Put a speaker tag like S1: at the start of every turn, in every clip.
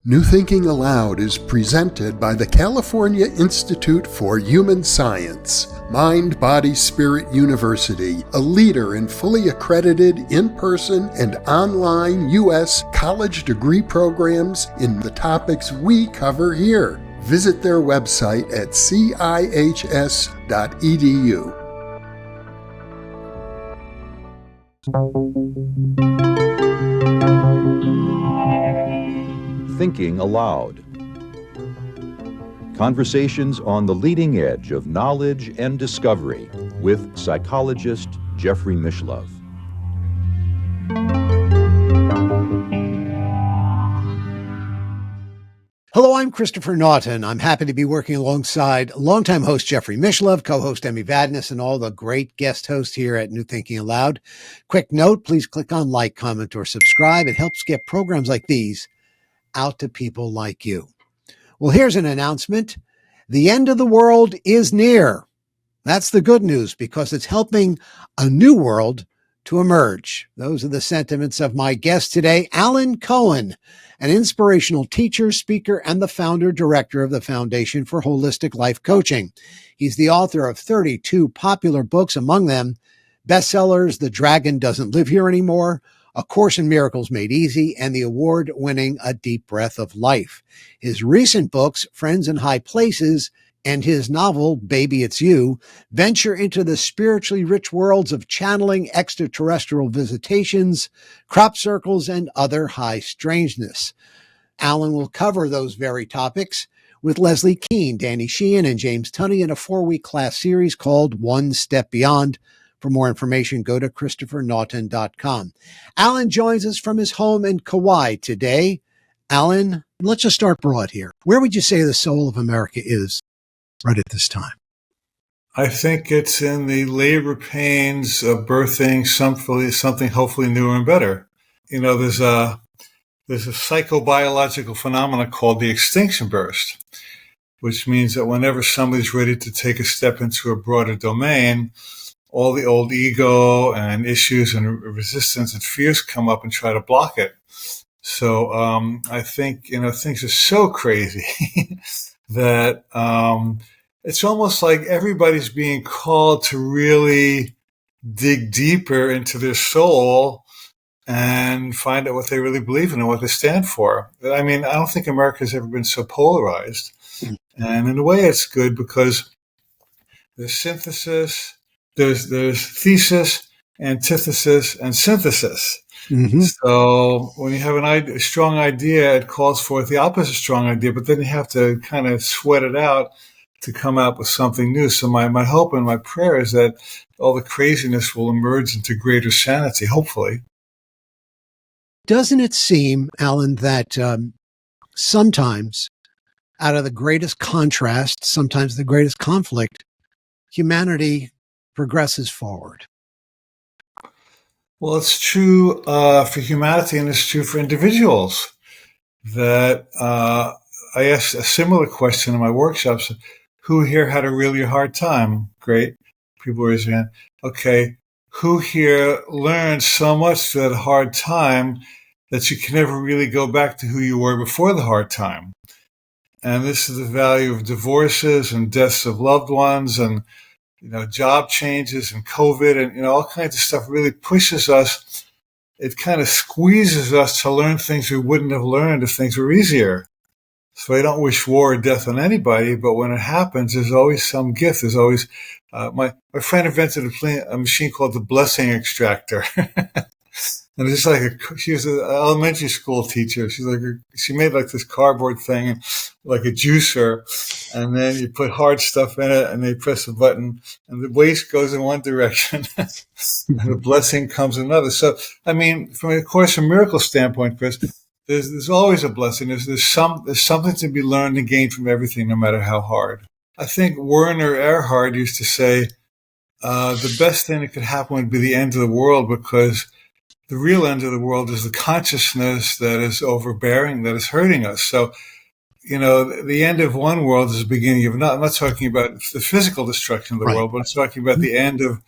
S1: New Thinking Aloud is presented by the California Institute for Human Science, Mind, Body, Spirit University, a leader in fully accredited in-person and online U.S. college degree programs in the topics we cover here. Visit their website at cihs.edu.
S2: Thinking Aloud. Conversations on the leading edge of knowledge and discovery with psychologist Jeffrey Mishlove.
S3: Hello, I'm Christopher Naughton. I'm happy to be working alongside longtime host Jeffrey Mishlove, co-host Emmy Vadnais, and all the great guest hosts here at New Thinking Aloud. Quick note, please click on like, comment, or subscribe. It helps get programs like these out to people like you. Well, here's an announcement. The end of the world is near. That's the good news because it's helping a new world to emerge. Those are the sentiments of my guest today, Alan Cohen, an inspirational teacher, speaker, and the founder-director of the Foundation for Holistic Life Coaching. He's the author of 32 popular books, among them bestsellers, The Dragon Doesn't Live Here Anymore, A Course in Miracles Made Easy, and the award-winning A Deep Breath of Life. His recent books, Friends in High Places, and his novel, Baby It's You, venture into the spiritually rich worlds of channeling, extraterrestrial visitations, crop circles, and other high strangeness. Alan will cover those very topics with Leslie Keene, Danny Sheehan, and James Tunney in a 4-week class series called One Step Beyond. For more information, go to ChristopherNaughton.com. Alan joins us from his home in Kauai today. Alan, let's just start broad here. Where would you say the soul of America is right at this time?
S4: I think it's in the labor pains of birthing something hopefully newer and better. You know, there's a psychobiological phenomenon called the Extinction Burst, which means that whenever somebody's ready to take a step into a broader domain, all the old ego and issues and resistance and fears come up and try to block it. So I think, things are so crazy that it's almost like everybody's being called to really dig deeper into their soul and find out what they really believe in and what they stand for. I mean, I don't think America's ever been so polarized. And in a way, it's good because there's synthesis, there's thesis, antithesis, and synthesis. Mm-hmm. So when you have a strong idea, it calls forth the opposite strong idea, but then you have to kind of sweat it out to come out with something new. So my hope and my prayer is that all the craziness will emerge into greater sanity, hopefully.
S3: Doesn't it seem, Alan, that sometimes out of the greatest contrast, sometimes the greatest conflict, humanity progresses forward?
S4: Well, it's true for humanity, and it's true for individuals. That I asked a similar question in my workshops: who here had a really hard time? Great, people raise their hand. Okay, who here learned so much through that hard time that you can never really go back to who you were before the hard time? And this is the value of divorces and deaths of loved ones, and job changes and COVID and, all kinds of stuff really pushes us. It kind of squeezes us to learn things we wouldn't have learned if things were easier. So I don't wish war or death on anybody, but when it happens, there's always some gift. There's always, my friend invented a machine called the blessing extractor. And it's like she was an elementary school teacher. She made like this cardboard thing, like a juicer, and then you put hard stuff in it, and they press a button, and the waste goes in one direction, and the blessing comes in another. So, I mean, from a Course in Miracles standpoint, Chris, there's always a blessing. There's something to be learned and gained from everything, no matter how hard. I think Werner Erhard used to say, the best thing that could happen would be the end of the world, because the real end of the world is the consciousness that is overbearing, that is hurting us. So, the end of one world is the beginning of another. I'm not talking about the physical destruction of the world, but I'm talking about the end of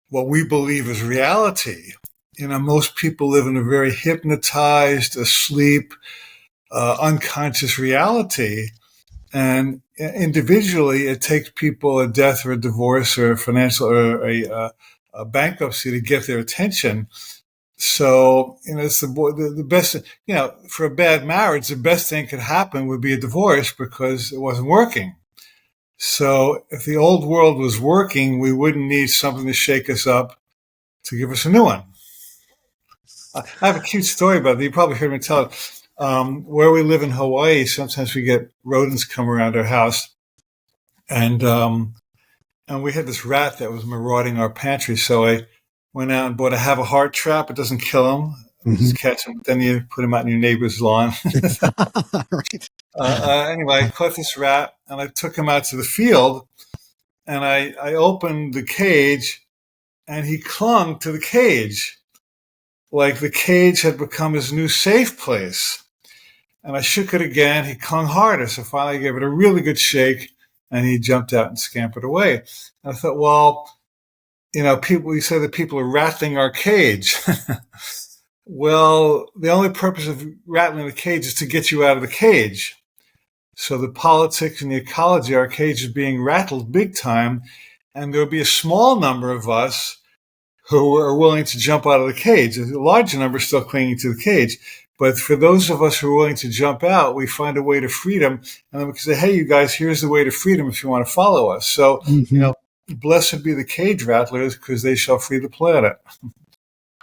S4: what we believe is reality. Most people live in a very hypnotized, asleep, unconscious reality. And individually, it takes people a death or a divorce or a financial or a bankruptcy to get their attention. So, it's the best, for a bad marriage, the best thing could happen would be a divorce because it wasn't working. So if the old world was working, we wouldn't need something to shake us up to give us a new one. I have a cute story about it. You probably heard me tell it. Where we live in Hawaii, sometimes we get rodents come around our house. And we had this rat that was marauding our pantry. So I went out and bought a have a heart trap. It doesn't kill them. Just catch them. Then you put them out in your neighbor's lawn.
S3: Right.
S4: Anyway, I caught this rat and I took him out to the field and I opened the cage and he clung to the cage. Like the cage had become his new safe place. And I shook it again. He clung harder. So finally I gave it a really good shake and he jumped out and scampered away. And I thought, well, you say that people are rattling our cage. Well, the only purpose of rattling the cage is to get you out of the cage. So the politics and the ecology, our cage is being rattled big time. And there'll be a small number of us who are willing to jump out of the cage. A large number still clinging to the cage. But for those of us who are willing to jump out, we find a way to freedom. And then we can say, hey, you guys, here's the way to freedom if you want to follow us. So, blessed be the cage rattlers because they shall free the planet.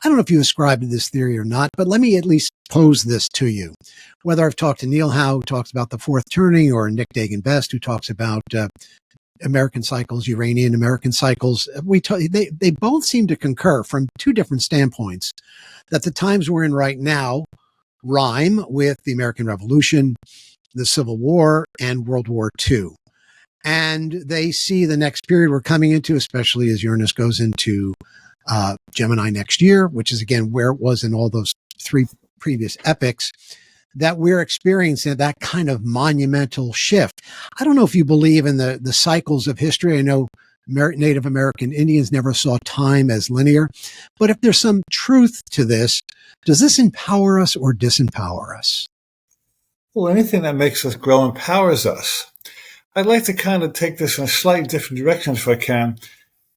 S3: I don't know if you ascribe to this theory or not, but let me at least pose this to you. Whether I've talked to Neil Howe, who talks about the fourth turning, or Nick Dagan-Best, who talks about American cycles, Uranian American cycles, they both seem to concur from two different standpoints that the times we're in right now rhyme with the American Revolution, the Civil War, and World War II. And they see the next period we're coming into, especially as Uranus goes into Gemini next year, which is again where it was in all those three previous epochs, that we're experiencing that kind of monumental shift. I don't know if you believe in the cycles of history. I know Native American Indians never saw time as linear, but if there's some truth to this, does this empower us or disempower us?
S4: Well, anything that makes us grow empowers us. I'd like to kind of take this in a slightly different direction if I can,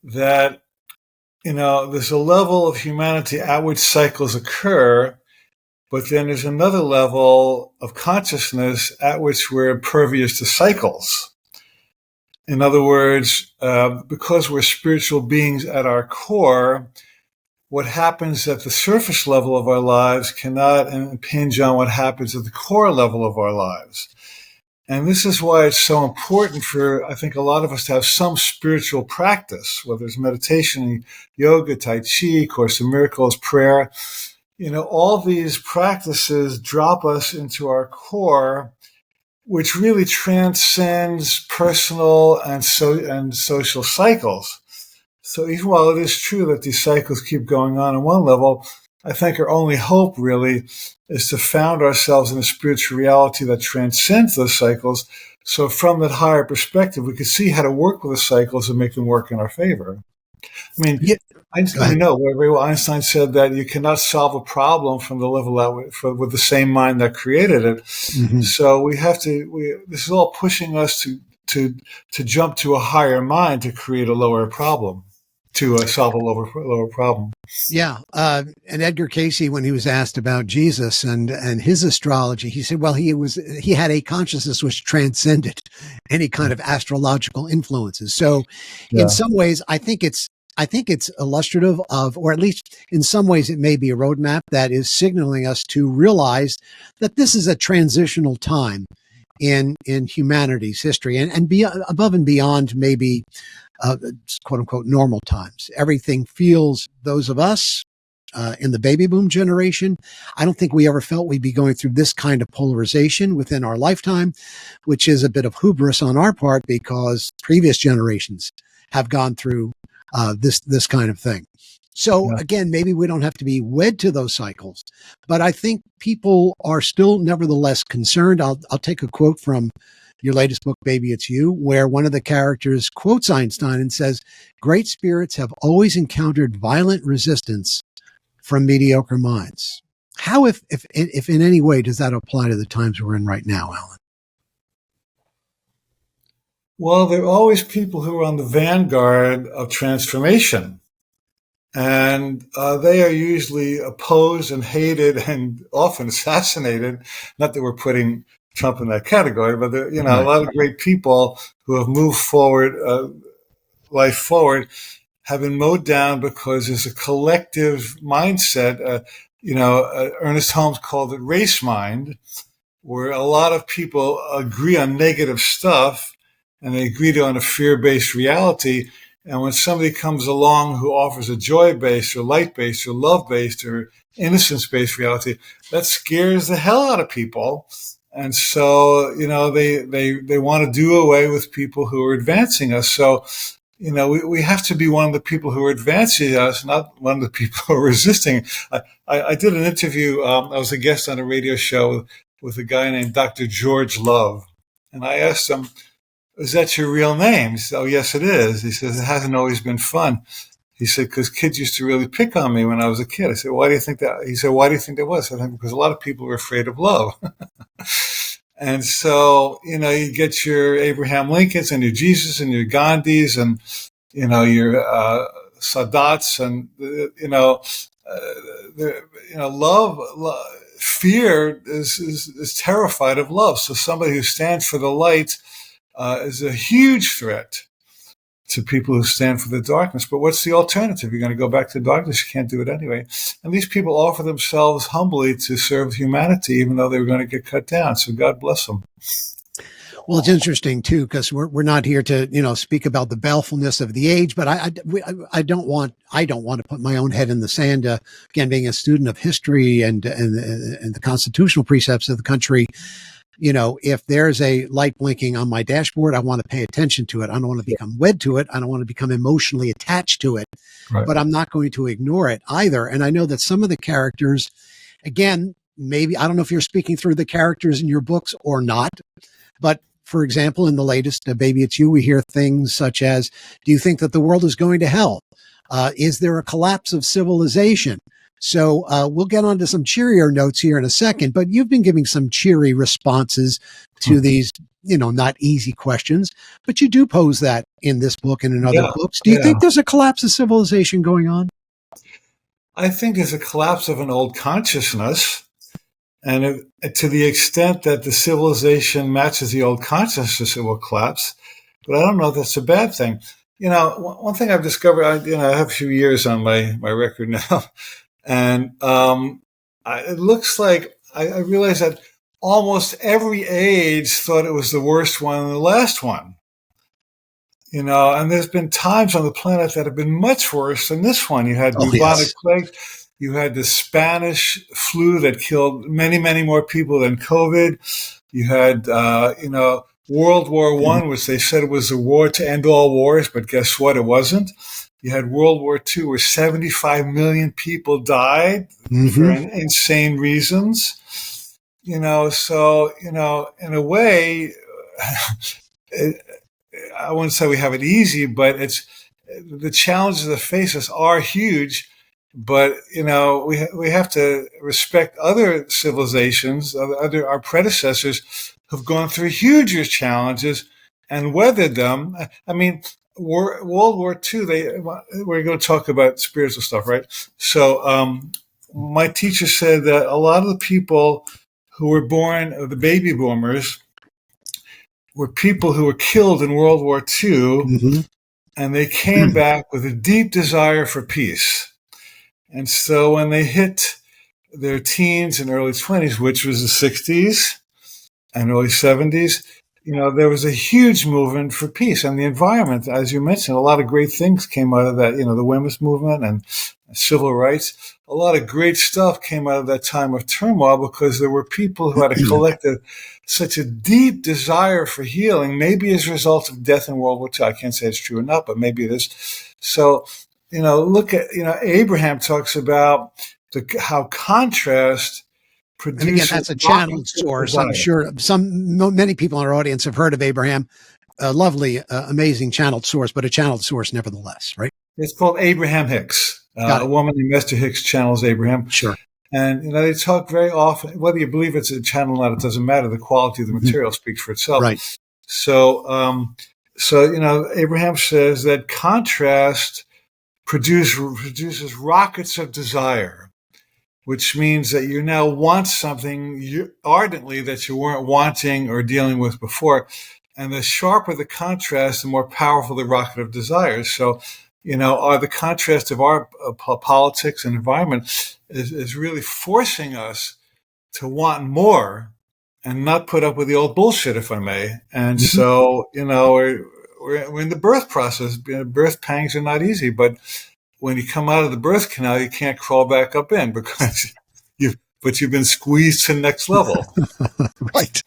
S4: that there's a level of humanity at which cycles occur, but then there's another level of consciousness at which we're impervious to cycles. In other words, because we're spiritual beings at our core, what happens at the surface level of our lives cannot impinge on what happens at the core level of our lives. And this is why it's so important for, I think, a lot of us to have some spiritual practice, whether it's meditation, yoga, Tai Chi, Course in Miracles, prayer. All these practices drop us into our core, which really transcends personal and social cycles. So even while it is true that these cycles keep going on one level, I think our only hope really is to found ourselves in a spiritual reality that transcends those cycles. So from that higher perspective, we can see how to work with the cycles and make them work in our favor. I mean, Einstein said that you cannot solve a problem from the level with the same mind that created it. Mm-hmm. So we have to. This is all pushing us to jump to a higher mind to create a lower problem, to solve a lower problem.
S3: Yeah, and Edgar Cayce, when he was asked about Jesus and his astrology, he said, well, he had a consciousness which transcended any kind of astrological influences. So, in some ways, I think it's illustrative of, or at least in some ways, it may be a roadmap that is signaling us to realize that this is a transitional time in humanity's history, and above and beyond maybe quote unquote normal times. Everything feels, those of us in the baby boom generation, I don't think we ever felt we'd be going through this kind of polarization within our lifetime, which is a bit of hubris on our part because previous generations have gone through this kind of thing. So again, maybe we don't have to be wed to those cycles, but I think people are still nevertheless concerned. I'll take a quote from your latest book, Baby It's You, where one of the characters quotes Einstein and says, "Great spirits have always encountered violent resistance from mediocre minds." How, if in any way, does that apply to the times we're in right now, Alan?
S4: Well, there are always people who are on the vanguard of transformation. And they are usually opposed and hated and often assassinated. Not that we're putting Trump in that category, but there,
S3: Right.
S4: a lot of great people who have moved forward, life forward, have been mowed down because there's a collective mindset. Ernest Holmes called it race mind, where a lot of people agree on negative stuff and they agree on a fear-based reality. And when somebody comes along who offers a joy-based or light-based or love-based or innocence-based reality, that scares the hell out of people. And so, they want to do away with people who are advancing us. So, we have to be one of the people who are advancing us, not one of the people who are resisting. I did an interview. I was a guest on a radio show with a guy named Dr. George Love. And I asked him, is that your real name? He said, oh, yes, it is. He says, it hasn't always been fun. He said, because kids used to really pick on me when I was a kid. I said, why do you think that? He said, why do you think that was? I said, because a lot of people were afraid of love. And so, you get your Abraham Lincolns and your Jesus and your Gandhis and, your Sadats and, love, fear is terrified of love. So somebody who stands for the light is a huge threat to people who stand for the darkness. But what's the alternative? You're going to go back to darkness. You can't do it anyway. And these people offer themselves humbly to serve humanity, even though they were going to get cut down. So God bless them.
S3: Well, it's interesting too, because we're not here to, speak about the balefulness of the age, but I don't want to put my own head in the sand. Again, being a student of history and the constitutional precepts of the country, if there's a light blinking on my dashboard, I want to pay attention to it. I don't want to become wed to it. I don't want to become emotionally attached to it, right. But I'm not going to ignore it either. And I know that some of the characters, again, maybe, I don't know if you're speaking through the characters in your books or not, but for example, in the latest Baby It's You, we hear things such as, do you think that the world is going to hell? Is there a collapse of civilization? So we'll get on to some cheerier notes here in a second, but you've been giving some cheery responses to these, not easy questions, but you do pose that in this book and in other books. Do you think there's a collapse of civilization going on?
S4: I think there's a collapse of an old consciousness. And to the extent that the civilization matches the old consciousness, it will collapse. But I don't know if that's a bad thing. One thing I've discovered, I have a few years on my record now. And it looks like I realized that almost every age thought it was the worst one and the last one. And there's been times on the planet that have been much worse than this one. You had bubonic plague. You had the Spanish flu that killed many, many more people than COVID. You had, World War I, which they said was a war to end all wars, but guess what? It wasn't. You had World War II, where 75 million people died for insane reasons. So, in a way, I wouldn't say we have it easy, but the challenges that face us are huge. But, we have to respect other civilizations, our predecessors who've gone through huger challenges and weathered them. I mean, World War II, we're going to talk about spiritual stuff, right? So my teacher said that a lot of the people who were born, the baby boomers, were people who were killed in World War II, and they came back with a deep desire for peace. And so when they hit their teens and early 20s, which was the 60s and early 70s, there was a huge movement for peace and the environment. As you mentioned, a lot of great things came out of that, the women's movement and civil rights. A lot of great stuff came out of that time of turmoil because there were people who had a collective, such a deep desire for healing, maybe as a result of death in World War II. I can't say it's true or not, but maybe it is. So, look at, Abraham talks about how contrast produces.
S3: And again, that's a channeled source. I'm sure many people in our audience have heard of Abraham. A lovely, amazing channeled source, but a channeled source nevertheless, right?
S4: It's called Abraham Hicks. A woman named Esther Hicks channels Abraham.
S3: Sure.
S4: And they talk very often, whether you believe it's a channel or not, it doesn't matter. The quality of the material speaks for itself.
S3: Right.
S4: So, Abraham says that contrast produces rockets of desire, which means that you now want something ardently that you weren't wanting or dealing with before. And the sharper the contrast, the more powerful the rocket of desire. So, the contrast of our politics and environment is really forcing us to want more and not put up with the old bullshit, if I may. And so, we're in the birth process. Birth pangs are not easy, but when you come out of the birth canal, you can't crawl back up in because you've been squeezed to the next level.
S3: Right.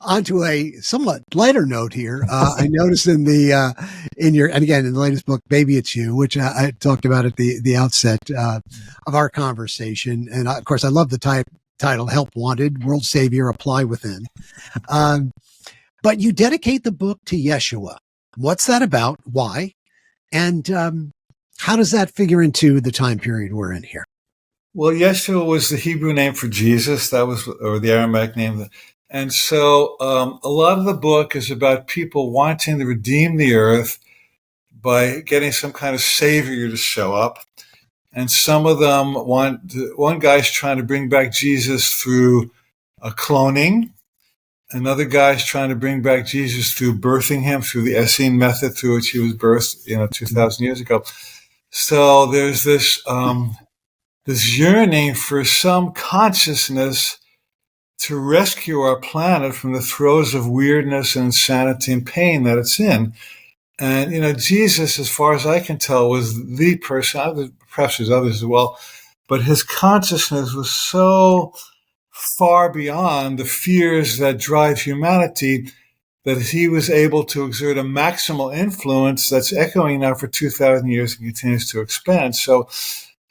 S3: Onto a somewhat lighter note here, I noticed in the in the latest book, Baby It's You, which I talked about at the outset of our conversation, and of course I love the title, "Help Wanted: World Savior, Apply Within." But you dedicate the book to Yeshua. What's that about? Why? And how does that figure into the time period we're in here?
S4: Well, Yeshua was the Hebrew name for Jesus. Or the Aramaic name. And so a lot of the book is about people wanting to redeem the earth by getting some kind of savior to show up. And some of them one guy's trying to bring back Jesus through cloning. Another guy's trying to bring back Jesus through birthing him through the Essenes method through which he was birthed, 2,000 years ago. So there's this yearning for some consciousness to rescue our planet from the throes of weirdness and insanity and pain that it's in. And, Jesus, as far as I can tell, was the person, perhaps there's others as well, but his consciousness was so far beyond the fears that drive humanity that he was able to exert a maximal influence that's echoing now for 2,000 years and continues to expand. So,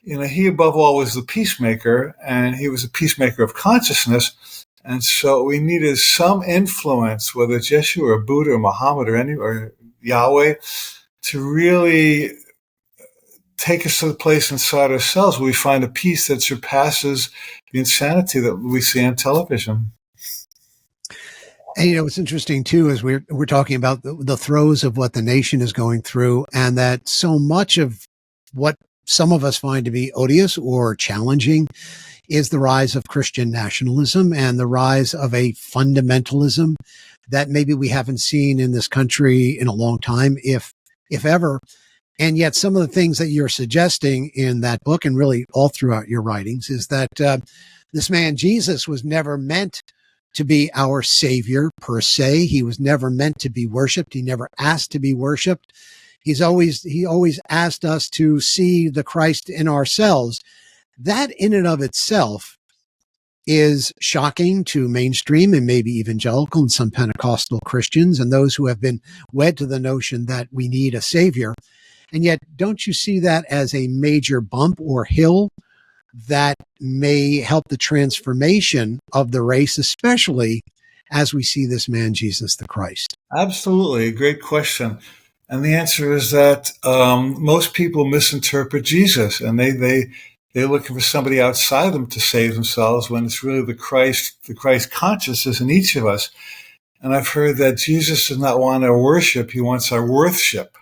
S4: he above all was the peacemaker, and he was a peacemaker of consciousness. And so we needed some influence, whether it's Yeshua or Buddha or Muhammad or Yahweh, to really take us to the place inside ourselves where we find a peace that surpasses the insanity that we see on television.
S3: And what's interesting too is we're talking about the throes of what the nation is going through, and that so much of what some of us find to be odious or challenging is the rise of Christian nationalism and the rise of a fundamentalism that maybe we haven't seen in this country in a long time, if ever. And yet some of the things that you're suggesting in that book and really all throughout your writings is that this man, Jesus, was never meant to be our savior per se. He was never meant to be worshiped. He never asked to be worshiped. He always asked us to see the Christ in ourselves. That in and of itself is shocking to mainstream and maybe evangelical and some Pentecostal Christians and those who have been wed to the notion that we need a savior. And yet, don't you see that as a major bump or hill that may help the transformation of the race, especially as we see this man, Jesus the Christ?
S4: Absolutely. A great question. And the answer is that most people misinterpret Jesus, and they're looking for somebody outside them to save themselves when it's really the Christ consciousness in each of us. And I've heard that Jesus does not want our worship, he wants our worthship.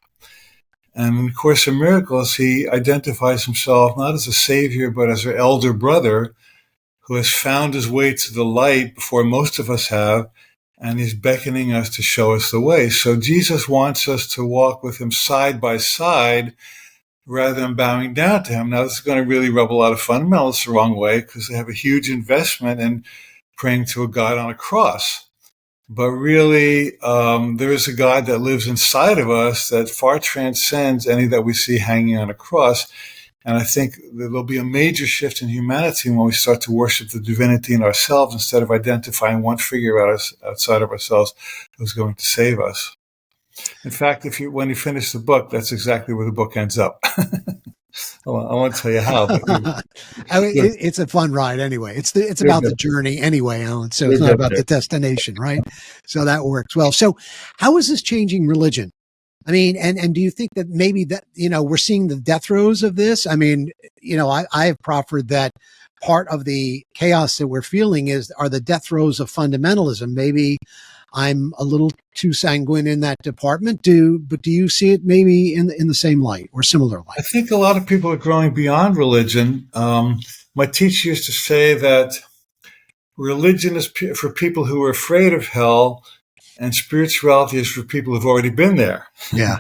S4: And in Course in Miracles, he identifies himself not as a savior, but as our elder brother who has found his way to the light before most of us have, and he's beckoning us to show us the way. So Jesus wants us to walk with him side by side rather than bowing down to him. Now, this is going to really rub a lot of fundamentalists the wrong way because they have a huge investment in praying to a God on a cross. But really, there is a God that lives inside of us that far transcends any that we see hanging on a cross. And I think there'll be a major shift in humanity when we start to worship the divinity in ourselves instead of identifying one figure outside of ourselves who's going to save us. In fact, when you finish the book, that's exactly where the book ends up. I won't tell you how. But
S3: it's a fun ride anyway. It's about the journey anyway, Alan. So it's not about the destination, right? So that works well. So how is this changing religion? I mean, and do you think that maybe that, we're seeing the death throes of this? I mean, I have proffered that part of the chaos that we're feeling are the death throes of fundamentalism. Maybe I'm a little too sanguine in that department. But do you see it maybe in the same light or similar
S4: I
S3: light?
S4: think a lot of people are growing beyond religion. My teacher used to say that religion is for people who are afraid of hell, and spirituality is for people who've already been there.
S3: Yeah.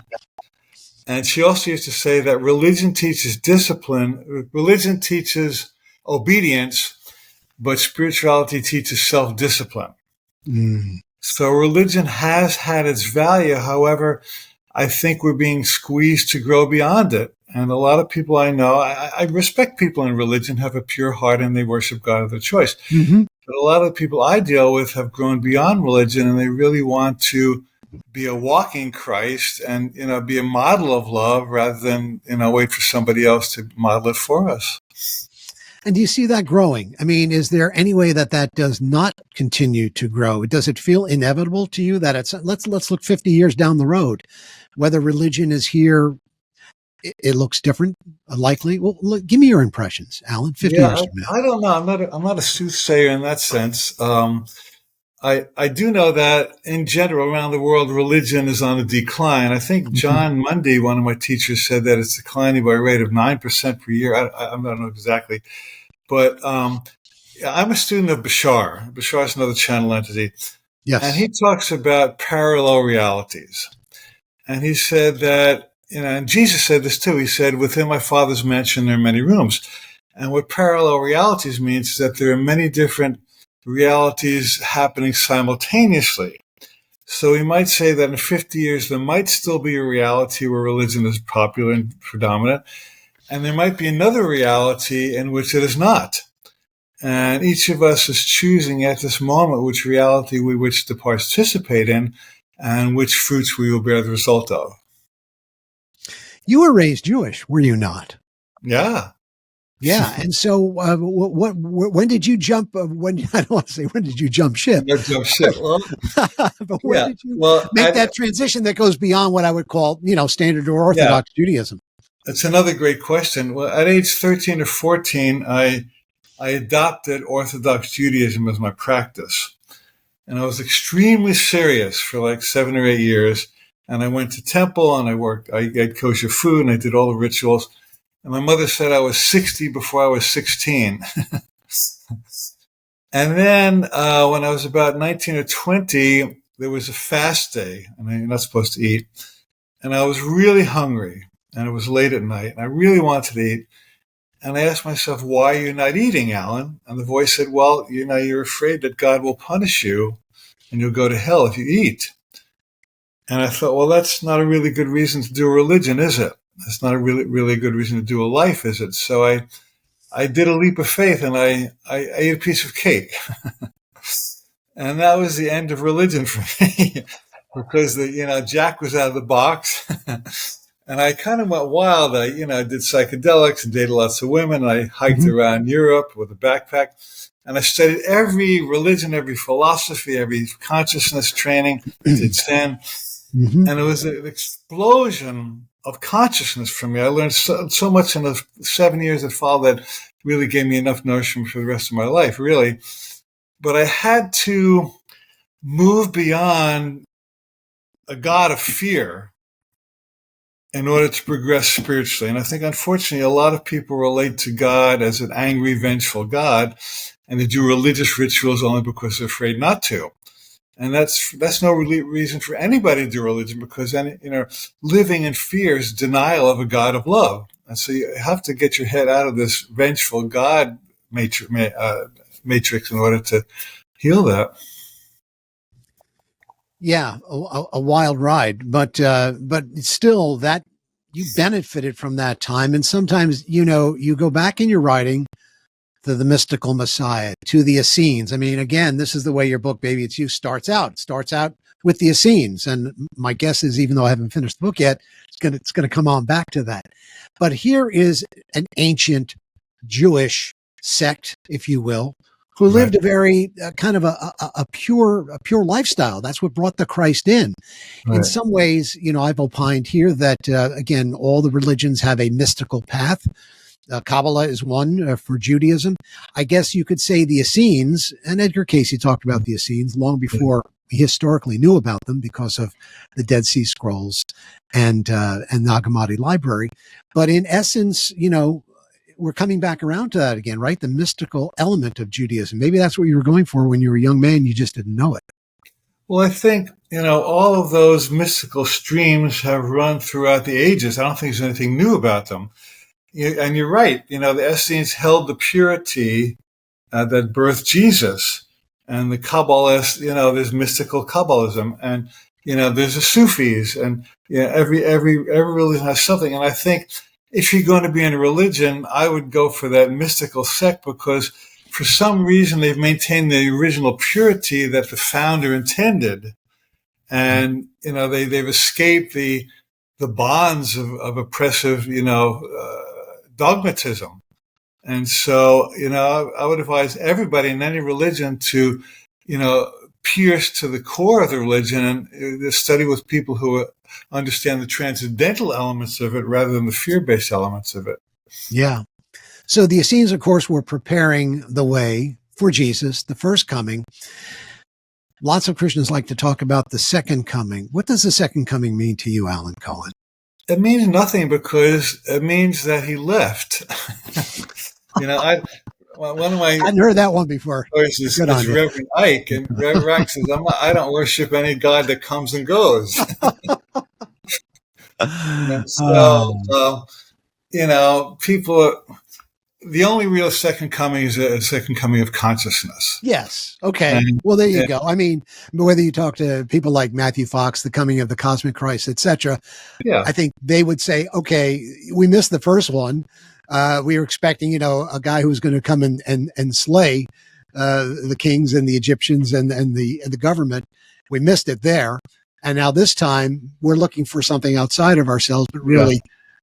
S4: And she also used to say that religion teaches discipline, religion teaches obedience, but spirituality teaches self-discipline.
S3: Mm.
S4: So religion has had its value. However, I think we're being squeezed to grow beyond it. And a lot of people I know, I respect people in religion, have a pure heart, and they worship God of their choice.
S3: Mm-hmm.
S4: But a lot of the people I deal with have grown beyond religion, and they really want to be a walking Christ and, be a model of love rather than, wait for somebody else to model it for us.
S3: And do you see that growing? I mean, is there any way that does not continue to grow? Does it feel inevitable to you that let's look 50 years down the road, whether religion is here, it looks different, likely? Well, look, give me your impressions, Alan, 50 years from now.
S4: I don't know. I'm not a soothsayer in that sense. I do know that in general around the world, religion is on a decline. I think John Mundy, one of my teachers, said that it's declining by a rate of 9% per year. I don't know exactly, but I'm a student of Bashar. Bashar is another channel entity.
S3: Yes.
S4: And he talks about parallel realities. And he said that, and Jesus said this too. He said, within my Father's mansion, there are many rooms. And what parallel realities means is that there are many different realities happening simultaneously. So we might say that in 50 years, there might still be a reality where religion is popular and predominant. And there might be another reality in which it is not. And each of us is choosing at this moment which reality we wish to participate in and which fruits we will bear the result of.
S3: You were raised Jewish, were you not?
S4: Yeah.
S3: Yeah. And so when did you jump? I don't want to say when did you jump ship?
S4: No jump ship. Well,
S3: but when did you make that transition that goes beyond what I would call, standard or Orthodox Judaism?
S4: It's another great question. Well, at age 13 or 14, I adopted Orthodox Judaism as my practice. And I was extremely serious for like 7 or 8 years. And I went to temple and I ate kosher food and I did all the rituals. And my mother said I was 60 before I was 16. And then when I was about 19 or 20, there was a fast day and you're not supposed to eat. And I was really hungry and it was late at night and I really wanted to eat. And I asked myself, why are you not eating, Alan? And the voice said, well, you're afraid that God will punish you and you'll go to hell if you eat. And I thought, well, that's not a really good reason to do a religion, is it? That's not a really, really good reason to do a life, is it? So I did a leap of faith and I ate a piece of cake. And that was the end of religion for me because Jack was out of the box. And I kind of went wild. I did psychedelics and dated lots of women. I hiked around Europe with a backpack. And I studied every religion, every philosophy, every consciousness training. I did Zen. And it was an explosion of consciousness for me. I learned so much in the 7 years that followed that really gave me enough nourishment for the rest of my life, really. But I had to move beyond a God of fear in order to progress spiritually. And I think, unfortunately, a lot of people relate to God as an angry, vengeful God, and they do religious rituals only because they're afraid not to. And that's no reason for anybody to do religion because living in fear is denial of a God of love. And so you have to get your head out of this vengeful God matrix in order to heal that.
S3: Yeah, a wild ride, but still that you benefited from that time. And sometimes, you go back in your writing to the mystical Messiah, to the Essenes. I mean, again, this is the way your book, Baby It's You, starts out. It starts out with the Essenes. And my guess is, even though I haven't finished the book yet, it's going to come on back to that. But here is an ancient Jewish sect, if you will, who
S4: Right.
S3: lived a very kind of a pure lifestyle. That's what brought the Christ in. In
S4: Right.
S3: some ways, I've opined here that, again, all the religions have a mystical path. Kabbalah is one for Judaism. I guess you could say the Essenes, and Edgar Casey talked about the Essenes long before we historically knew about them because of the Dead Sea Scrolls and Nag Hammadi Library. But in essence, we're coming back around to that again, right? The mystical element of Judaism. Maybe that's what you were going for when you were a young man. You just didn't know it.
S4: Well, I think, all of those mystical streams have run throughout the ages. I don't think there's anything new about them. And you're right. The Essenes held the purity that birthed Jesus. And the Kabbalists, there's mystical Kabbalism. And, there's the Sufis. And every religion has something. And I think if you're going to be in a religion, I would go for that mystical sect because for some reason they've maintained the original purity that the founder intended. And, they've escaped the bonds of oppressive, dogmatism. And so, I would advise everybody in any religion to, pierce to the core of the religion and study with people who understand the transcendental elements of it rather than the fear-based elements of it.
S3: Yeah. So the Essenes, of course, were preparing the way for Jesus, the first coming. Lots of Christians like to talk about the second coming. What does the second coming mean to you, Alan Cohen?
S4: It means nothing because it means that he left. One of my
S3: I hadn't heard that one before.
S4: is Reverend Ike, and Reverend Ike says, I don't worship any God that comes and goes. People, the only real second coming is a second coming of consciousness.
S3: Yes. Okay. Well, there you go. I mean, whether you talk to people like Matthew Fox, the coming of the cosmic Christ, etc., I think they would say, okay, we missed the first one. We were expecting, a guy who was going to come and slay the kings and the Egyptians and the government. We missed it there. And now this time we're looking for something outside of ourselves, but really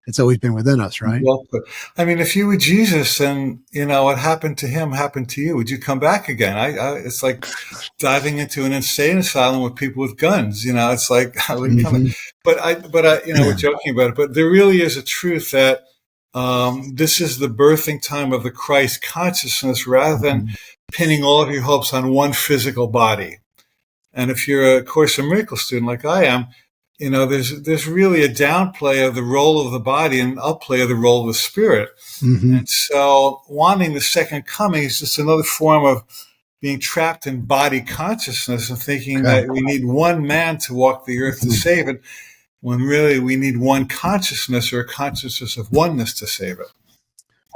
S3: it's always been within us, right?
S4: Well put. I mean, if you were Jesus and, what happened to him happened to you, would you come back again? It's like diving into an insane asylum with people with guns. It's like, I wouldn't come in. But we're joking about it, but there really is a truth that this is the birthing time of the Christ consciousness rather than pinning all of your hopes on one physical body. And if you're a Course in Miracles student like I am, there's really a downplay of the role of the body and an upplay of the role of the spirit. And so wanting the second coming is just another form of being trapped in body consciousness and thinking that we need one man to walk the earth to save it, when really we need one consciousness or a consciousness of oneness to save it.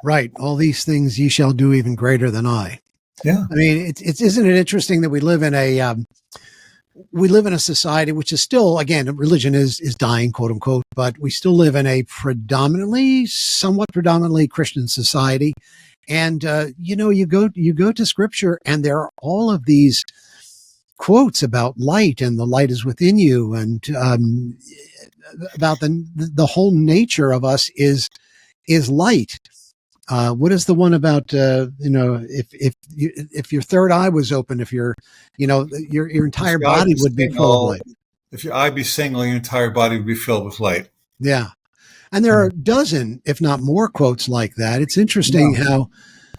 S3: Right. All these things ye shall do even greater than I.
S4: Yeah.
S3: I mean, isn't it interesting that we live in a society which is still, again, religion is dying, quote unquote, but we still live in a somewhat predominantly Christian society. And, you go to scripture and there are all of these quotes about light and the light is within you. And, about the whole nature of us is light. What is the one about, if your third eye was open, if your entire body would be full of light.
S4: If your eye be single, your entire body would be filled with light.
S3: Yeah. And there are a dozen, if not more, quotes like that. It's interesting how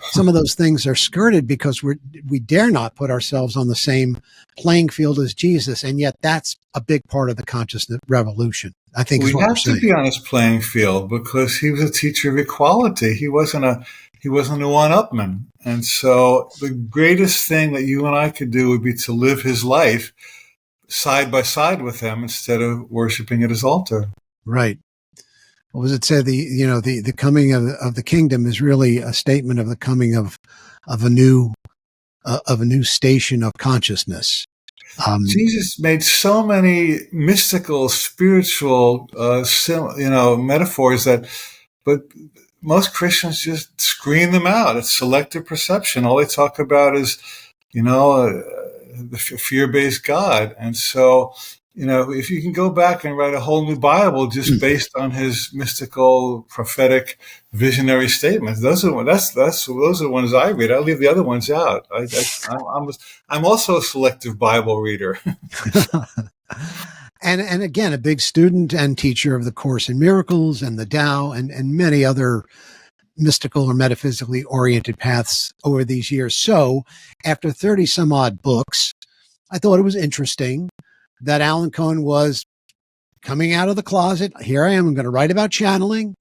S3: some of those things are skirted because we dare not put ourselves on the same playing field as Jesus. And yet that's a big part of the consciousness revolution. I think
S4: we have to be on his playing field because he was a teacher of equality. He wasn't a one-upman. And so the greatest thing that you and I could do would be to live his life side by side with him instead of worshiping at his altar.
S3: Right. What was it said? The coming of the kingdom is really a statement of the coming of a new station of consciousness.
S4: Jesus made so many mystical, spiritual, metaphors but most Christians just screen them out. It's selective perception. All they talk about is, the fear-based God. And so if you can go back and write a whole new Bible just based on his mystical, prophetic, visionary statements, those are the ones I read. I leave the other ones out. I'm also a selective Bible reader.
S3: And again, a big student and teacher of the Course in Miracles and the Tao and many other mystical or metaphysically oriented paths over these years. So after 30 some odd books, I thought it was interesting that Alan Cohen was coming out of the closet. Here I am. I'm going to write about channeling.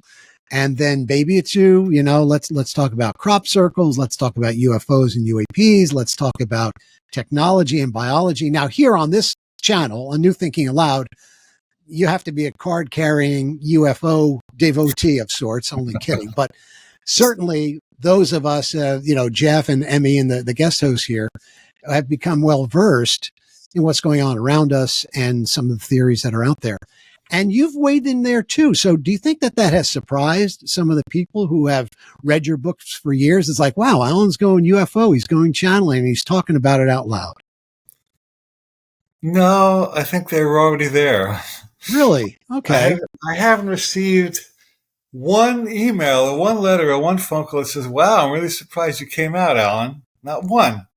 S3: And then baby, it's you, let's talk about crop circles. Let's talk about UFOs and UAPs. Let's talk about technology and biology. Now here on this channel, on New Thinking Aloud, you have to be a card carrying UFO devotee of sorts. Only kidding. But certainly those of us, Jeff and Emmy and the guest hosts here have become well versed in what's going on around us and some of the theories that are out there. And you've weighed in there too. So do you think that has surprised some of the people who have read your books for years? It's like, wow, Alan's going UFO. He's going channeling. And he's talking about it out loud.
S4: No, I think they were already there.
S3: Really? Okay.
S4: I haven't received one email or one letter or one phone call that says, wow, I'm really surprised you came out, Alan. Not one.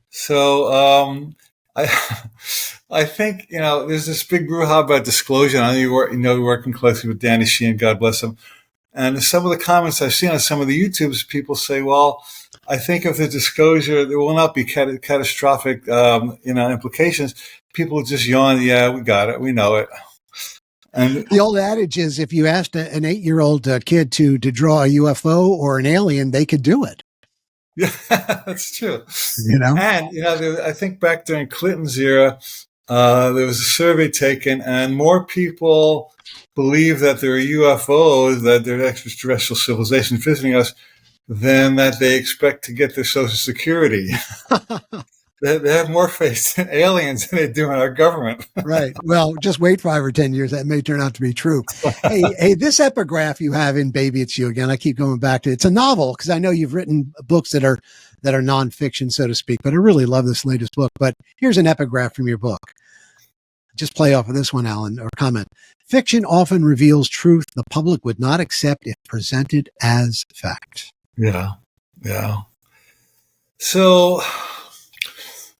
S4: So I think, there's this big brouhaha about disclosure. I know you're working closely with Danny Sheehan, God bless him. And some of the comments I've seen on some of the YouTubes, people say, well, I think if the disclosure, there will not be catastrophic, implications. People just yawn. Yeah, we got it. We know it. And
S3: the old adage is if you asked an 8-year-old kid to draw a UFO or an alien, they could do it.
S4: Yeah, that's true. And, I think back during Clinton's era, there was a survey taken and more people believe that there are UFOs, that there are extraterrestrial civilizations visiting us, than that they expect to get their Social Security. They have more faith in aliens than they do in our government.
S3: Right. Well, just wait 5 or 10 years. That may turn out to be true. Hey, this epigraph you have in Baby It's You, again, I keep going back to it. It's a novel because I know you've written books that are nonfiction, so to speak, but I really love this latest book. But here's an epigraph from your book. Just play off of this one, Alan, or comment. Fiction often reveals truth the public would not accept if presented as fact.
S4: Yeah. So,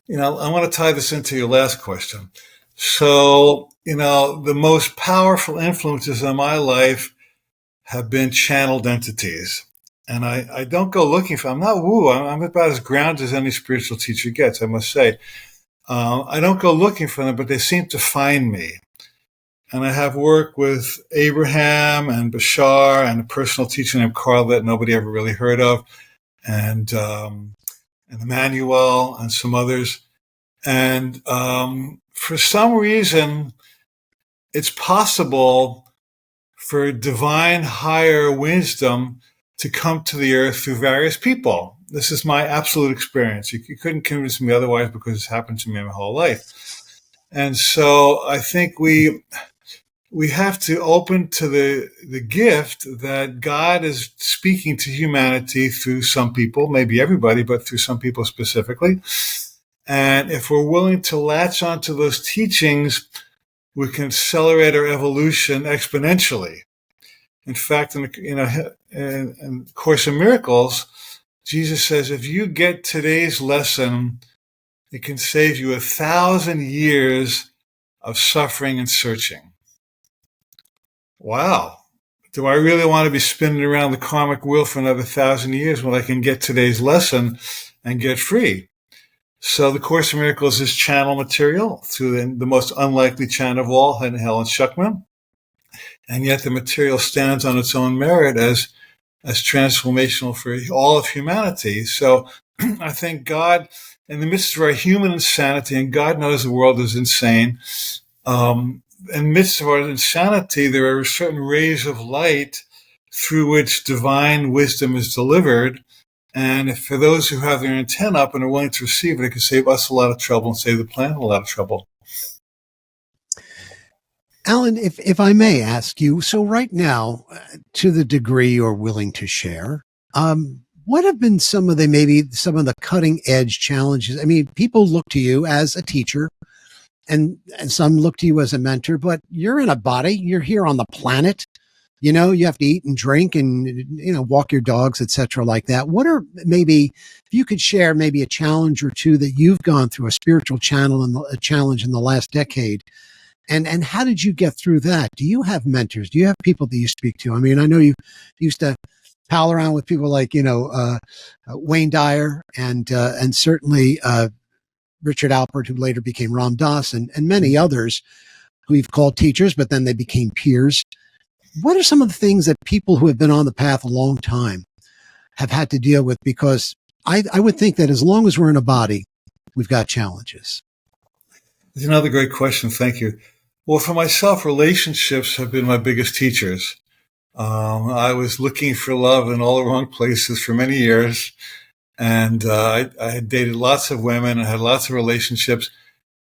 S4: I want to tie this into your last question. So, the most powerful influences on my life have been channeled entities. And I don't go looking for, I'm not woo. I'm about as grounded as any spiritual teacher gets, I must say. I don't go looking for them, but they seem to find me. And I have worked with Abraham and Bashar and a personal teacher named Carl that nobody ever really heard of, and Emmanuel and some others. And for some reason, it's possible for divine higher wisdom to come to the earth through various people. This is my absolute experience. You couldn't convince me otherwise because it's happened to me my whole life. And so I think we have to open to the gift that God is speaking to humanity through some people, maybe everybody, but through some people specifically. And if we're willing to latch onto those teachings, we can accelerate our evolution exponentially. In fact, in Course in Miracles, Jesus says, if you get today's lesson, it can save you 1,000 years of suffering and searching. Wow. Do I really want to be spinning around the karmic wheel for another 1,000 years when I can get today's lesson and get free? So the Course in Miracles is channel material through the most unlikely channel of all, Helen Schuckman. And yet the material stands on its own merit as transformational for all of humanity. So I think God, in the midst of our human insanity, and God knows the world is insane, in the midst of our insanity, there are certain rays of light through which divine wisdom is delivered. And for those who have their antenna up and are willing to receive it, it can save us a lot of trouble and save the planet a lot of trouble.
S3: Alan, if I may ask you, so right now, to the degree you're willing to share, what have been some of the cutting edge challenges? I mean, people look to you as a teacher and some look to you as a mentor, but you're in a body, you're here on the planet. You know, you have to eat and drink and, you know, walk your dogs, etc., like that. What are maybe, if you could share maybe a challenge or two that you've gone through, a spiritual a challenge in the last decade, and how did you get through that? Do you have mentors? Do you have people that you speak to? I mean, I know you used to pal around with people like, you know, Wayne Dyer and certainly Richard Alpert, who later became Ram Dass, and many others who we've called teachers, but then they became peers. What are some of the things that people who have been on the path a long time have had to deal with? Because I would think that as long as we're in a body, we've got challenges.
S4: It's another great question. Thank you. Well, for myself, relationships have been my biggest teachers. I was looking for love in all the wrong places for many years. And I had dated lots of women and had lots of relationships.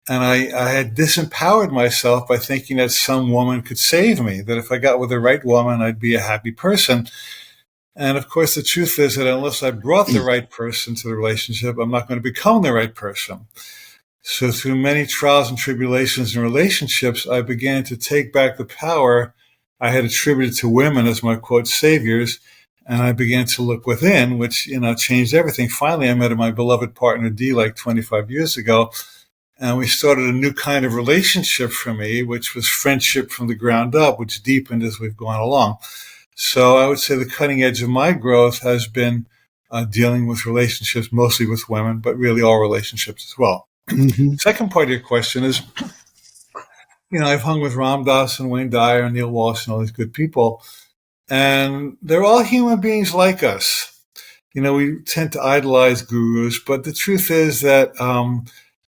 S4: And I had disempowered myself by thinking that some woman could save me, that if I got with the right woman, I'd be a happy person. And of course, the truth is that unless I brought the right person to the relationship, I'm not going to become the right person. So through many trials and tribulations in relationships, I began to take back the power I had attributed to women as my, quote, saviors. And I began to look within, which, you know, changed everything. Finally, I met my beloved partner, Dee, like 25 years ago. And we started a new kind of relationship for me, which was friendship from the ground up, which deepened as we've gone along. So I would say the cutting edge of my growth has been dealing with relationships, mostly with women, but really all relationships as well. Mm-hmm. Second part of your question is, you know, I've hung with Ram Dass and Wayne Dyer and Neil Walsh and all these good people, and they're all human beings like us. You know, we tend to idolize gurus, but the truth is that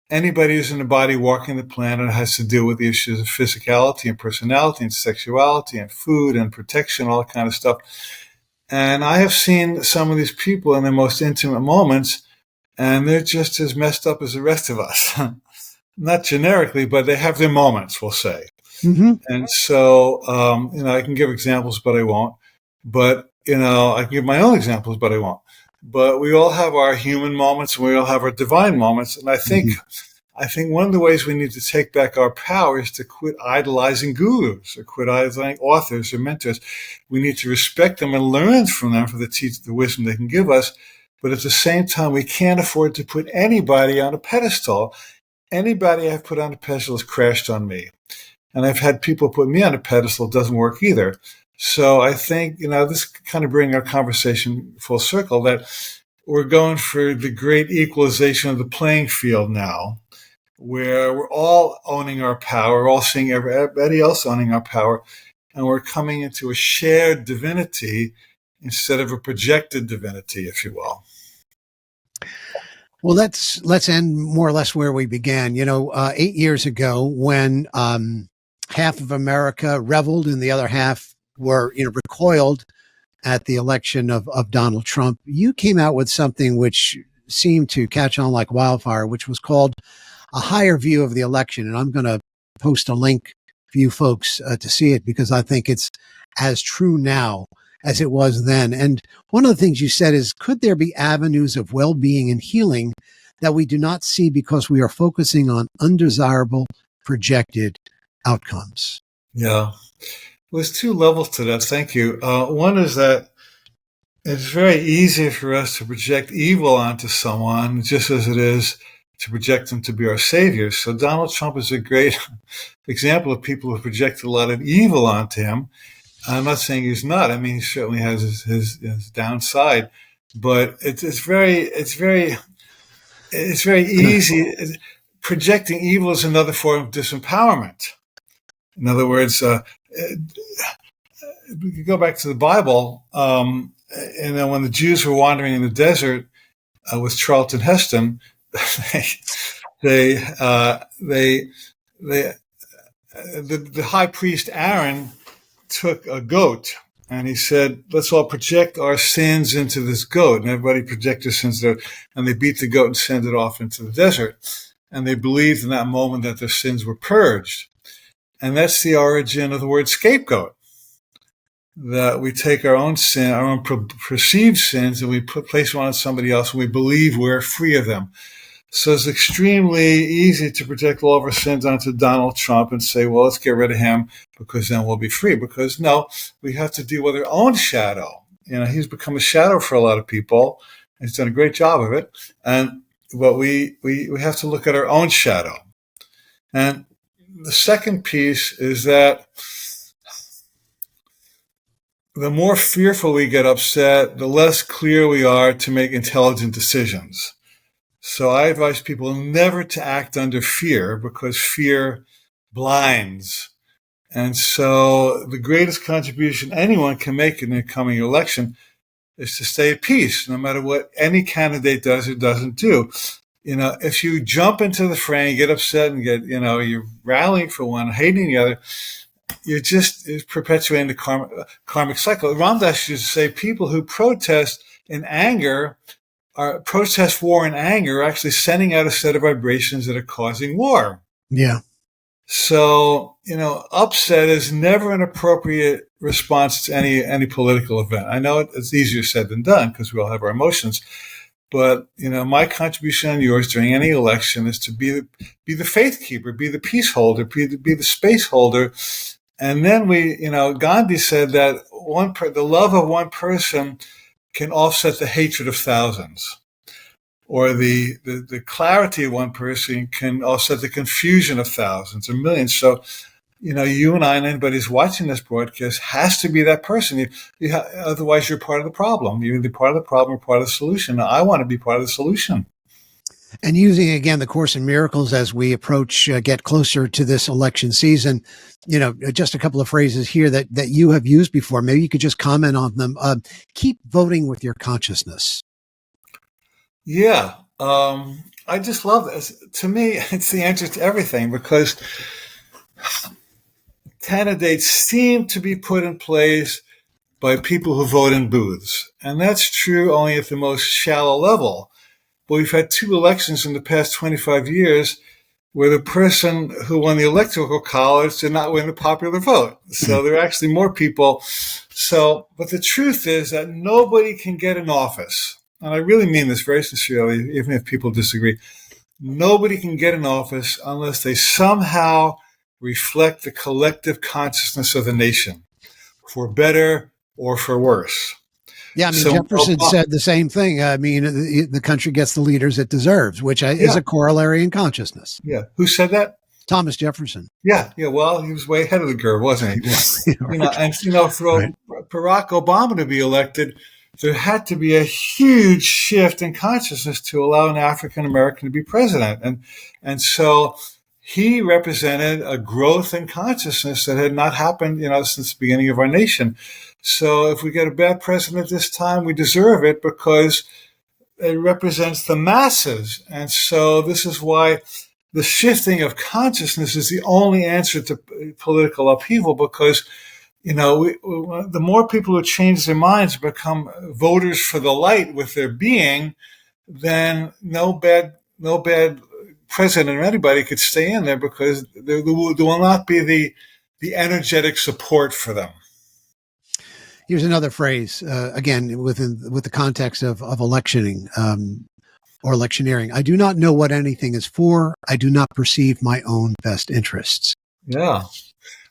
S4: anybody who's in the body walking the planet has to deal with the issues of physicality and personality and sexuality and food and protection, all that kind of stuff. And I have seen some of these people in their most intimate moments, and they're just as messed up as the rest of us. Not generically, but they have their moments, we'll say. Mm-hmm. And so, you know, I can give examples, but I won't. But, you know, I can give my own examples, but I won't. But we all have our human moments and we all have our divine moments. And I think one of the ways we need to take back our power is to quit idolizing gurus or quit idolizing authors or mentors. We need to respect them and learn from them for the wisdom they can give us. But at the same time, we can't afford to put anybody on a pedestal. Anybody I've put on a pedestal has crashed on me. And I've had people put me on a pedestal. It doesn't work either. So I think, you know, this kind of bring our conversation full circle, that we're going for the great equalization of the playing field now, where we're all owning our power, we're all seeing everybody else owning our power, and we're coming into a shared divinity instead of a projected divinity, if you will.
S3: Well, let's end more or less where we began. You know, 8 years ago, when half of America reveled and the other half were, you know, recoiled at the election of Donald Trump, you came out with something which seemed to catch on like wildfire, which was called A Higher View of the Election. And I'm going to post a link for you folks to see it, because I think it's as true now as it was then. And one of the things you said is, could there be avenues of well-being and healing that we do not see because we are focusing on undesirable projected outcomes?
S4: Yeah. Well, there's two levels to that. Thank you. One is that it's very easy for us to project evil onto someone, just as it is to project them to be our saviors. So Donald Trump is a great example of people who projected a lot of evil onto him. I'm not saying he's not. I mean, he certainly has his downside, but it's very easy. Projecting evil is another form of disempowerment. In other words, we could go back to the Bible, and then when the Jews were wandering in the desert with Charlton Heston, the high priest Aaron took a goat and he said, let's all project our sins into this goat. And everybody projected their sins there, and they beat the goat and sent it off into the desert. And they believed in that moment that their sins were purged. And that's the origin of the word scapegoat, that we take our own sin, our own perceived sins, and we place them on somebody else, and we believe we're free of them. So it's extremely easy to project all of our sins onto Donald Trump and say, well, let's get rid of him because then we'll be free. Because no, we have to deal with our own shadow. He's become a shadow for a lot of people. He's done a great job of it. But we have to look at our own shadow. And the second piece is that the more fearful we get upset, the less clear we are to make intelligent decisions. So I advise people never to act under fear because fear blinds. And so the greatest contribution anyone can make in the coming election is to stay at peace, no matter what any candidate does or doesn't do. If you jump into the fray and get upset and you're rallying for one, hating the other, you're just perpetuating the karmic cycle. Ramdas used to say people who protest in anger protest war in anger, actually sending out a set of vibrations that are causing war.
S3: Yeah.
S4: So, upset is never an appropriate response to any political event. I know it's easier said than done because we all have our emotions. But, my contribution and yours during any election is to be the faith keeper, be the peace holder, be the space holder. And then Gandhi said that the love of one person can offset the hatred of thousands, or the clarity of one person can offset the confusion of thousands or millions. So, you and I and anybody who's watching this broadcast has to be that person. Otherwise, you're part of the problem. You're either part of the problem or part of the solution. I want to be part of the solution.
S3: And using, again, the Course in Miracles as we get closer to this election season, just a couple of phrases here that you have used before. Maybe you could just comment on them. Keep voting with your consciousness.
S4: Yeah. I just love this. To me, it's the answer to everything because candidates seem to be put in place by people who vote in booths. And that's true only at the most shallow level. But we've had 2 elections in the past 25 years where the person who won the electoral college did not win the popular vote. So there are actually more people. But the truth is that nobody can get in office. And I really mean this very sincerely, even if people disagree. Nobody can get in office unless they somehow reflect the collective consciousness of the nation, for better or for worse.
S3: Yeah, Jefferson said the same thing. The country gets the leaders it deserves, which is a corollary in consciousness.
S4: Yeah. Who said that?
S3: Thomas Jefferson.
S4: Yeah. Well, he was way ahead of the curve, wasn't he?
S3: Right.
S4: For Barack Obama to be elected, there had to be a huge shift in consciousness to allow an African American to be president. And so he represented a growth in consciousness that had not happened, since the beginning of our nation. So if we get a bad president this time, we deserve it because it represents the masses. And so this is why the shifting of consciousness is the only answer to political upheaval, because, the more people who change their minds become voters for the light with their being, then no bad president or anybody could stay in there because there will not be the energetic support for them.
S3: Here's another phrase, again, with the context of electioning or electioneering. I do not know what anything is for. I do not perceive my own best interests.
S4: Yeah.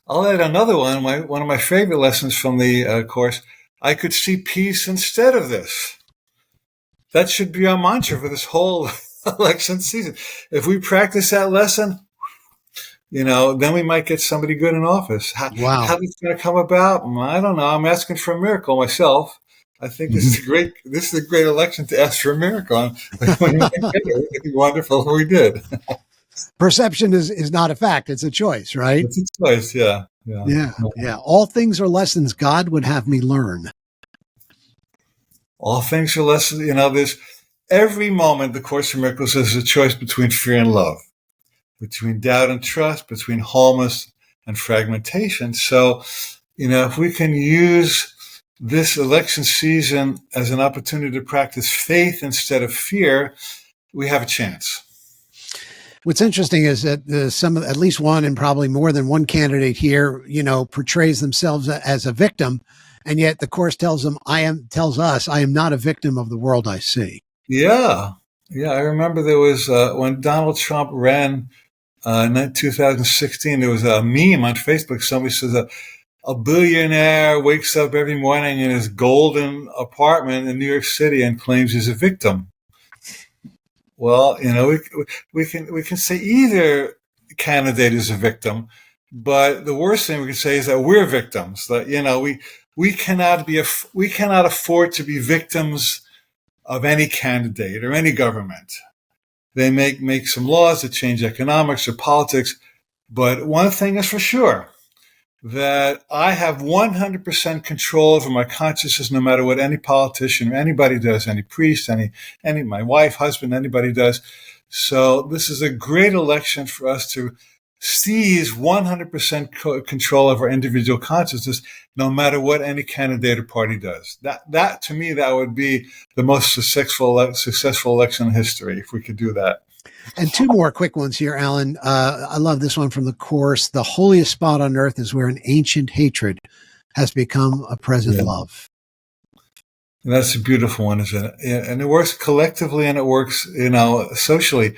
S4: I'll add another one. One of my favorite lessons from the course. I could see peace instead of this. That should be our mantra for this whole election season. If we practice that lesson, then we might get somebody good in office. How it's going to come about? I don't know. I'm asking for a miracle myself. I think this is a great election to ask for a miracle. It'd be wonderful if we did.
S3: Perception is not a fact. It's a choice, right?
S4: It's a choice. Yeah.
S3: All things are lessons God would have me learn.
S4: All things are lessons. There's every moment the Course in Miracles is a choice between fear and love, between doubt and trust, between wholeness and fragmentation. So, if we can use this election season as an opportunity to practice faith instead of fear, we have a chance.
S3: What's interesting is that at least one and probably more than one candidate here, portrays themselves as a victim, and yet the Course tells us I am not a victim of the world I see.
S4: Yeah. Yeah, I remember there was, when Donald Trump ran in 2016, there was a meme on Facebook. Somebody says a billionaire wakes up every morning in his golden apartment in New York City and claims he's a victim. Well, we can say either candidate is a victim, but the worst thing we can say is that we're victims. That we cannot afford to be victims of any candidate or any government. They make some laws that change economics or politics, but one thing is for sure, that I have 100% control over my consciousness, no matter what any politician or anybody does, any priest, any my wife, husband, anybody does. So this is a great election for us to seize 100% control of our individual consciousness, no matter what any candidate or party does. That to me, that would be the most successful election in history if we could do that.
S3: And two more quick ones here, Alan. I love this one from the course. The holiest spot on earth is where an ancient hatred has become a present love.
S4: And that's a beautiful one, isn't it? And it works collectively and it works, socially.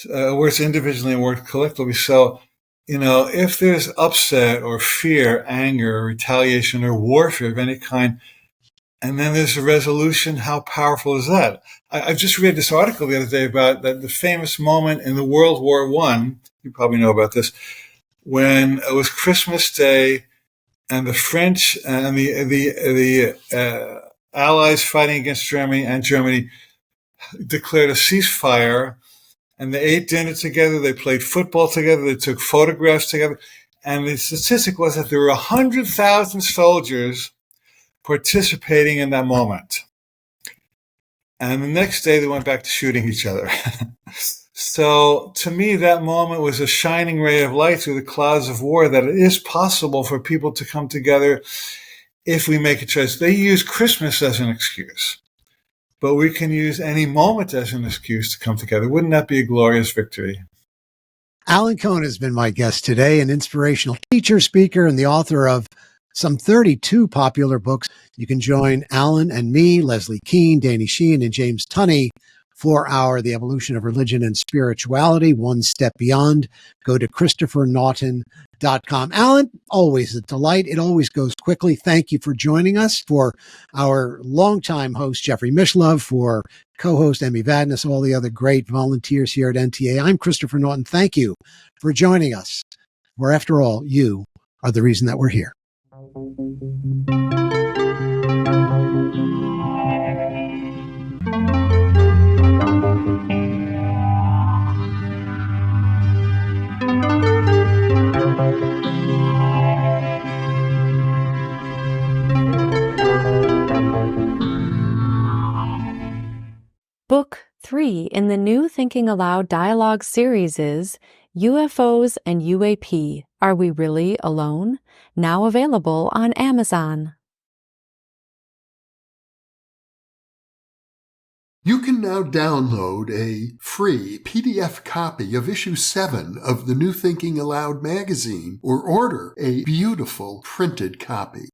S4: It works individually and works collectively. So, if there's upset or fear, anger, or retaliation or warfare of any kind, and then there's a resolution, how powerful is that? I've just read this article the other day about the famous moment in the World War I. You probably know about this, when it was Christmas Day, and the French and the Allies fighting against Germany, and Germany declared a ceasefire, and they ate dinner together, they played football together, they took photographs together, and the statistic was that there were 100,000 soldiers participating in that moment. And the next day they went back to shooting each other. So to me, that moment was a shining ray of light through the clouds of war, that it is possible for people to come together if we make a choice. They use Christmas as an excuse, but we can use any moment as an excuse to come together. Wouldn't that be a glorious victory?
S3: Alan Cohen has been my guest today, an inspirational teacher, speaker, and the author of some 32 popular books. You can join Alan and me, Leslie Keene, Danny Sheehan, and James Tunney for The Evolution of Religion and Spirituality, One Step Beyond. Go to ChristopherNaughton.com. Alan, always a delight. It always goes quickly. Thank you for joining us. For our longtime host, Jeffrey Mishlove, for co-host Emmy Vadnais, all the other great volunteers here at NTA, I'm Christopher Naughton. Thank you for joining us, where after all, you are the reason that we're here.
S5: Book 3 in the new Thinking Aloud dialogue series is UFOs and UAP, Are We Really Alone? Now available on Amazon.
S1: You can now download a free PDF copy of issue 7 of the New Thinking Aloud magazine, or order a beautiful printed copy.